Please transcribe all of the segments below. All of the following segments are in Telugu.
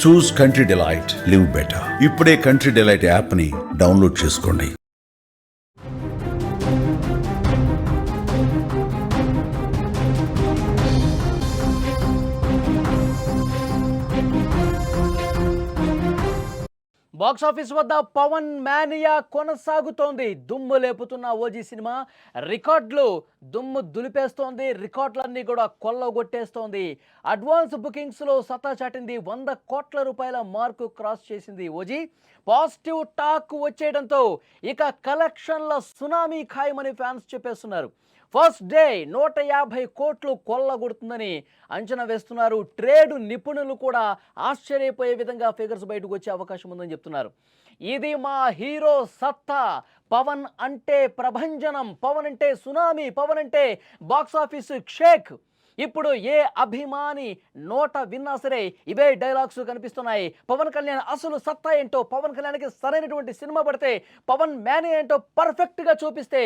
చూస్ కంట్రీ డిలైట్, లివ్ బెటర్. ఇప్పుడే కంట్రీ డిలైట్ యాప్ ని డౌన్లోడ్ చేసుకోండి. బాక్సాఫీస్ వద్ద పవన్ మేనియా కొనసాగుతోంది. దుమ్ము లేపుతున్న ఓజీ సినిమా రికార్డులు దుమ్ము దులిపేస్తోంది. రికార్డులన్నీ కూడా కొల్లగొట్టేస్తోంది. అడ్వాన్స్ బుకింగ్స్లో సత్తా చాటింది. 100 కోట్ల రూపాయల మార్కు క్రాస్ చేసింది ఓజీ. పాజిటివ్ టాక్ వచ్చేయడంతో ఇక కలెక్షన్ల సునామీ ఖాయమని ఫ్యాన్స్ చెప్పేస్తున్నారు. ఫస్ట్ డే 150 కోట్లు కొల్లగొడుతుందని అంచనా వేస్తున్నారు. ట్రేడ్ నిపుణులు కూడా ఆశ్చర్యపోయే విధంగా ఫిగర్స్ బయటకు వచ్చే అవకాశం ఉందని చెప్తున్నారు. ఇది మా హీరో సత్తా. పవన్ అంటే ప్రభంజనం, పవన్ అంటే సునామీ, పవన్ అంటే బాక్సాఫీస్ షేక్. ఇప్పుడు ఏ అభిమాని నోట విన్నా సరే ఇవే డైలాగ్స్ కనిపిస్తున్నాయి. పవన్ కళ్యాణ్ అసలు సత్తా ఏంటో, పవన్ కళ్యాణ్కి సరైనటువంటి సినిమా పడితే, పవన్ మేనే ఏంటో పర్ఫెక్ట్గా చూపిస్తే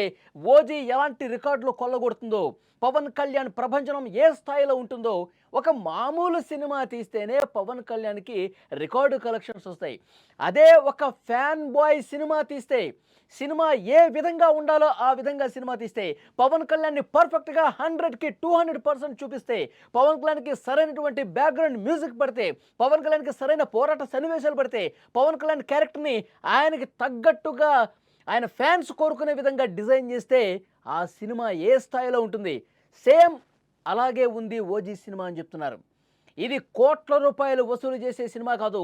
ఓజీ ఎలాంటి రికార్డులు కొల్లగొడుతుందో, పవన్ కళ్యాణ్ ప్రభంజనం ఏ స్థాయిలో ఉంటుందో, ఒక మామూలు సినిమా తీస్తేనే పవన్ కళ్యాణ్కి రికార్డు కలెక్షన్స్ వస్తాయి. అదే ఒక ఫ్యాన్ బాయ్ సినిమా తీస్తే, సినిమా ఏ విధంగా ఉండాలో ఆ విధంగా సినిమా తీస్తే, పవన్ కళ్యాణ్ని పర్ఫెక్ట్గా 100కి 200% చూపిస్తే, పవన్ కళ్యాణ్కి సరైనటువంటి బ్యాక్గ్రౌండ్ మ్యూజిక్ పడితే, పవన్ కళ్యాణ్కి సరైన పోరాట సన్నివేశాలు పడితే, పవన్ కళ్యాణ్ క్యారెక్టర్ని ఆయనకి తగ్గట్టుగా ఆయన ఫ్యాన్స్ కోరుకునే విధంగా డిజైన్ చేస్తే ఆ సినిమా ఏ స్థాయిలో ఉంటుంది. సేమ్ అలాగే ఉంది ఓజీ సినిమా అని చెప్తున్నారు. ఇది కోట్ల రూపాయలు వసూలు చేసే సినిమా కాదు,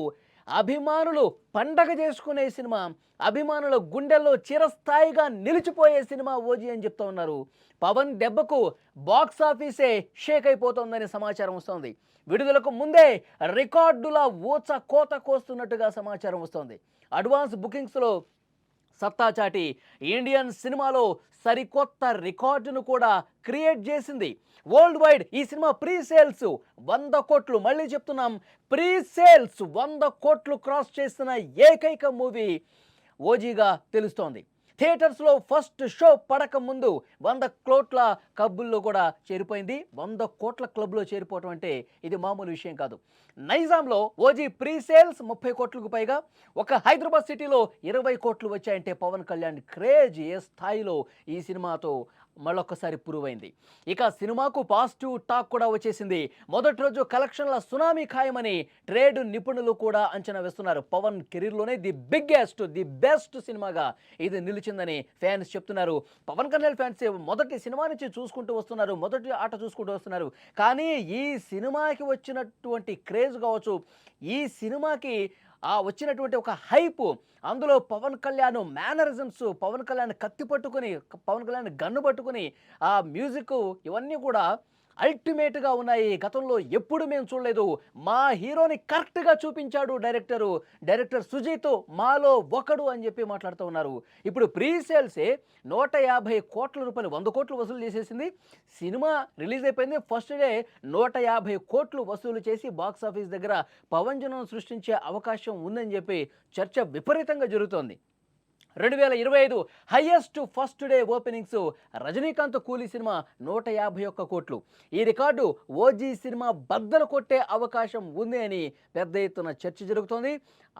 అభిమానులు పండగ చేసుకునే సినిమా, అభిమానుల గుండెల్లో చిరస్థాయిగా నిలిచిపోయే సినిమా ఓజీ అని చెప్తూ ఉన్నారు. పవన్ దెబ్బకు బాక్స్ ఆఫీసే షేక్ అయిపోతుందని సమాచారం వస్తోంది. విడుదలకు ముందే రికార్డుల ఊచ కోత కోస్తున్నట్టుగా సమాచారం వస్తోంది. అడ్వాన్స్ బుకింగ్స్లో సత్తా చాటి ఇండియన్ సినిమాలో సరికొత్త రికార్డును కూడా క్రియేట్ చేసింది. వరల్డ్ వైడ్ ఈ సినిమా ప్రీ సేల్స్ 100 కోట్లు, మళ్ళీ చెప్తున్నాం, ప్రీ సేల్స్ 100 కోట్లు క్రాస్ చేసిన ఏకైక మూవీ ఓజీగా తెలుస్తోంది. థియేటర్స్లో ఫస్ట్ షో పడక ముందు 100 కోట్ల క్లబ్బుల్లో కూడా చేరిపోయింది. 100 కోట్ల క్లబ్లో చేరిపోవటం అంటే ఇది మామూలు విషయం కాదు. నైజాంలో ఓజీ ప్రీ సేల్స్ 30 కోట్లకు పైగా, ఒక హైదరాబాద్ సిటీలో 20 కోట్లు వచ్చాయంటే పవన్ కళ్యాణ్ క్రేజ్ ఏ స్థాయిలో ఈ సినిమాతో మళ్ళొక్కసారి ప్రూవ్ అయింది. ఇక సినిమాకు పాజిటివ్ టాక్ కూడా వచ్చేసింది. మొదటి రోజు కలెక్షన్ల సునామీ ఖాయమని ట్రేడ్ నిపుణులు కూడా అంచనా వేస్తున్నారు. పవన్ కెరీర్లోనే ది బిగ్గెస్ట్, ది బెస్ట్ సినిమాగా ఇది నిలిచిందని ఫ్యాన్స్ చెప్తున్నారు. పవన్ కళ్యాణ్ ఫ్యాన్స్ మొదటి సినిమా నుంచి చూసుకుంటూ వస్తున్నారు, మొదటి ఆట చూసుకుంటూ వస్తున్నారు. కానీ ఈ సినిమాకి వచ్చినటువంటి క్రేజ్ కావచ్చు, ఈ సినిమాకి వచ్చినటువంటి ఒక హైప్, అందులో పవన్ కళ్యాణ్ మేనరిజమ్స్, పవన్ కళ్యాణ్ కత్తి పట్టుకుని, పవన్ కళ్యాణ్ గన్ను పట్టుకుని ఆ మ్యూజిక్ ఇవన్నీ కూడా అల్టిమేట్గా ఉన్నాయి. గతంలో ఎప్పుడు మేము చూడలేదు. మా హీరోని కరెక్ట్గా చూపించాడు డైరెక్టర్ సుజీత్ మాలో ఒకడు అని చెప్పి మాట్లాడుతూ ఉన్నారు. ఇప్పుడు ప్రీ సేల్సే 150 కోట్ల రూపాయలు, 100 కోట్లు వసూలు చేసేసింది. సినిమా రిలీజ్ అయిపోయింది. ఫస్ట్ డే 150 కోట్లు వసూలు చేసి బాక్స్ ఆఫీస్ దగ్గర పవన్జనం సృష్టించే అవకాశం ఉందని చెప్పి చర్చ విపరీతంగా జరుగుతోంది. 2025 highest first day openings Rajinikanth కూలీ సినిమా 151 కోట్లు. ఈ రికార్డు ఓజీ సినిమా బద్దలు కొట్టే అవకాశం ఉంది అని పెద్ద ఎత్తున చర్చ జరుగుతోంది.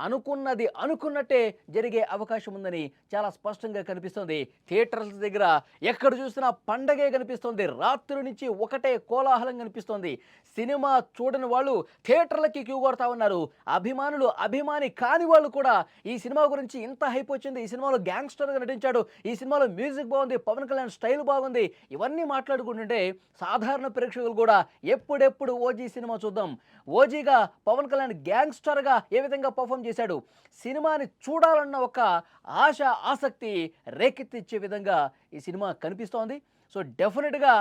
అనుకున్నది అనుకున్నట్టే జరిగే అవకాశం ఉందని చాలా స్పష్టంగా కనిపిస్తోంది. థియేటర్స్ దగ్గర ఎక్కడ చూసినా పండగే కనిపిస్తోంది. రాత్రి నుంచి ఒకటే కోలాహలం కనిపిస్తోంది. సినిమా చూడని వాళ్ళు థియేటర్లకి క్యూ కొడతా ఉన్నారు. అభిమానులు, అభిమాని కాని వాళ్ళు కూడా ఈ సినిమా గురించి ఇంత హైప్ వచ్చింది, ఈ సినిమాలో గ్యాంగ్స్టర్గా నటించాడు, ఈ సినిమాలో మ్యూజిక్ బాగుంది, పవన్ కళ్యాణ్ స్టైల్ బాగుంది, ఇవన్నీ మాట్లాడుకుంటుంటే సాధారణ ప్రేక్షకులు కూడా ఎప్పుడెప్పుడు ఓజీ సినిమా చూద్దాం, ఓజీగా పవన్ కళ్యాణ్ గ్యాంగ్స్టర్గా ఏ విధంగా పర్ఫామ్ చేశాడు, సినిమాని చూడాలన్న ఒక ఆశ, ఆసక్తి రేకెత్తిచ్చే విధంగా ఈ సినిమా కనిపిస్తోంది. సో డెఫినెట్గా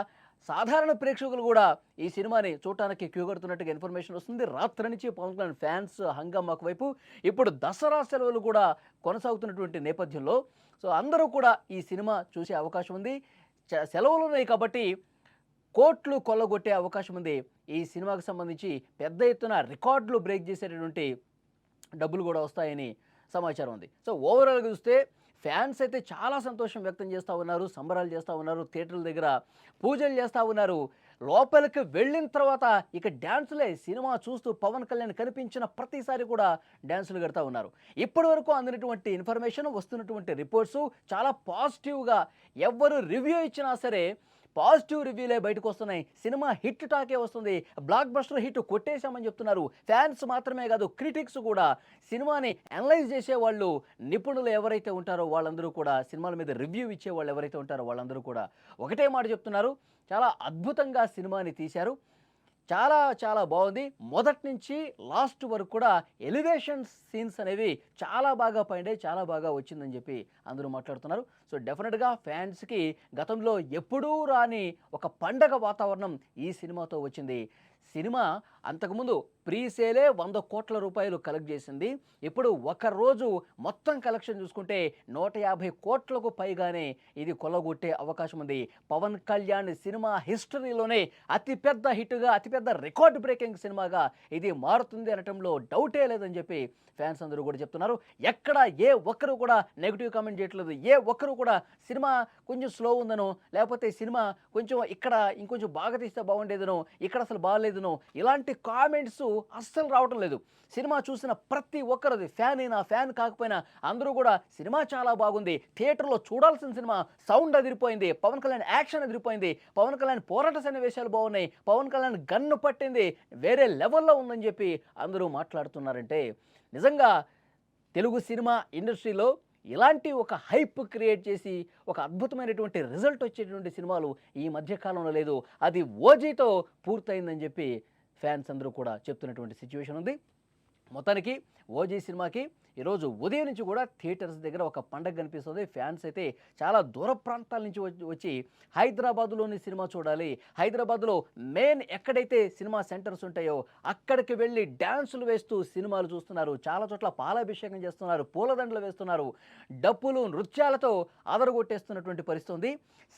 సాధారణ ప్రేక్షకులు కూడా ఈ సినిమాని చూడటానికి క్యూ కడుతున్నట్టుగా ఇన్ఫర్మేషన్ వస్తుంది. రాత్రి నుంచి పవన్ కళ్యాణ్ ఫ్యాన్స్ హంగామాకు వైపు. ఇప్పుడు దసరా సెలవులు కూడా కొనసాగుతున్నటువంటి నేపథ్యంలో సో అందరూ కూడా ఈ సినిమా చూసే అవకాశం ఉంది. సెలవులు ఉన్నాయి కాబట్టి కోట్లు కొల్లగొట్టే అవకాశం ఉంది. ఈ సినిమాకు సంబంధించి పెద్ద ఎత్తున రికార్డులు బ్రేక్ చేసేటటువంటి డబ్బులు కూడా వస్తాయని సమాచారం ఉంది. సో ఓవరాల్గా చూస్తే ఫ్యాన్స్ అయితే చాలా సంతోషం వ్యక్తం చేస్తూ ఉన్నారు, సంబరాలు చేస్తూ ఉన్నారు, థియేటర్ల దగ్గర పూజలు చేస్తూ ఉన్నారు. లోపలికి వెళ్ళిన తర్వాత ఇక డ్యాన్సులే. సినిమా చూస్తూ పవన్ కళ్యాణ్ కనిపించిన ప్రతిసారి కూడా డ్యాన్సులు కడతా ఉన్నారు. ఇప్పటి వరకు అందినటువంటి ఇన్ఫర్మేషన్, వస్తున్నటువంటి రిపోర్ట్స్ చాలా పాజిటివ్గా, ఎవ్వరు రివ్యూ ఇచ్చినా సరే పాజిటివ్ రివ్యూలే బయటకు వస్తున్నాయి. సినిమా హిట్ టాకే వస్తుంది. బ్లాక్ బస్టర్ హిట్ కొట్టేశామని చెప్తున్నారు. ఫ్యాన్స్ మాత్రమే కాదు, క్రిటిక్స్ కూడా, సినిమాని అనలైజ్ చేసేవాళ్ళు, నిపుణులు ఎవరైతే ఉంటారో వాళ్ళందరూ కూడా, సినిమాల మీద రివ్యూ ఇచ్చే వాళ్ళు ఎవరైతే ఉంటారో వాళ్ళందరూ కూడా ఒకటే మాట చెప్తున్నారు, చాలా అద్భుతంగా సినిమాని తీశారు, చాలా చాలా బాగుంది. మొదటి నుంచి లాస్ట్ వరకు కూడా ఎలివేషన్ సీన్స్ అనేవి చాలా బాగా పైండే, చాలా బాగా వచ్చిందని చెప్పి అందరూ మాట్లాడుతున్నారు. సో డెఫినెట్గా ఫ్యాన్స్కి గతంలో ఎప్పుడూ రాని ఒక పండగ వాతావరణం ఈ సినిమాతో వచ్చింది. సినిమా అంతకుముందు ప్రీ సేలే 100 కోట్ల రూపాయలు కలెక్ట్ చేసింది. ఇప్పుడు ఒకరోజు మొత్తం కలెక్షన్ చూసుకుంటే 150 కోట్లకు పైగానే ఇది కొల్లగొట్టే అవకాశం ఉంది. పవన్ కళ్యాణ్ సినిమా హిస్టరీలోనే అతిపెద్ద హిట్గా, అతిపెద్ద రికార్డ్ బ్రేకింగ్ సినిమాగా ఇది మారుతుంది అనటంలో డౌటే లేదని చెప్పి ఫ్యాన్స్ అందరూ కూడా చెప్తున్నారు. ఎక్కడ ఏ ఒక్కరు కూడా నెగిటివ్ కామెంట్ చేయట్లేదు. ఏ ఒక్కరు కూడా సినిమా కొంచెం స్లో ఉందనో, లేకపోతే సినిమా కొంచెం ఇక్కడ ఇంకొంచెం బాగా తీస్తే బాగుండేదనో, ఇక్కడ అసలు బాగాలేదనో, ఇలాంటి కామెంట్స్ అస్సలు రావటం లేదు. సినిమా చూసిన ప్రతి ఒక్కరిది, ఫ్యాన్ అయినా ఫ్యాన్ కాకపోయినా అందరూ కూడా సినిమా చాలా బాగుంది, థియేటర్లో చూడాల్సిన సినిమా, సౌండ్ అదిరిపోయింది, పవన్ కళ్యాణ్ యాక్షన్ అదిరిపోయింది, పవన్ కళ్యాణ్ పోరాట సన్నివేశాలు బాగున్నాయి, పవన్ కళ్యాణ్ గన్ను పట్టింది వేరే లెవెల్లో ఉందని చెప్పి అందరూ మాట్లాడుతున్నారంటే, నిజంగా తెలుగు సినిమా ఇండస్ట్రీలో ఇలాంటి ఒక హైప్ క్రియేట్ చేసి ఒక అద్భుతమైనటువంటి రిజల్ట్ వచ్చేటువంటి సినిమాలు ఈ మధ్యకాలంలో లేదు. అది ఓజీతో పూర్తయిందని చెప్పి ఫ్యాన్స్ అందరూ కూడా చెప్తున్నటువంటి సిచ్యువేషన్ ఉంది. మొత్తానికి ఓజీ సినిమాకి ఈరోజు ఉదయం నుంచి కూడా థియేటర్స్ దగ్గర ఒక పండగ కనిపిస్తుంది. ఫ్యాన్స్ అయితే చాలా దూర ప్రాంతాల నుంచి వచ్చి హైదరాబాదులోని సినిమా చూడాలి, హైదరాబాద్లో మెయిన్ ఎక్కడైతే సినిమా సెంటర్స్ ఉంటాయో అక్కడికి వెళ్ళి డ్యాన్సులు వేస్తూ సినిమాలు చూస్తున్నారు. చాలా చోట్ల పాలాభిషేకం చేస్తున్నారు, పూలదండలు వేస్తున్నారు, డప్పులు నృత్యాలతో అదరగొట్టేస్తున్నటువంటి పరిస్థితి ఉంది.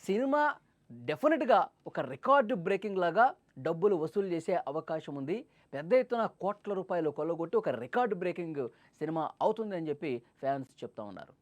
సినిమా డెఫినెట్గా ఒక రికార్డు బ్రేకింగ్ లాగా డబ్బులు వసూలు చేసే అవకాశం ఉంది. పెద్ద ఎత్తున కోట్ల రూపాయలు కొల్లగొట్టి ఒక రికార్డు బ్రేకింగ్ సినిమా అవుతుంది అని చెప్పి ఫ్యాన్స్ చెప్తా ఉన్నారు.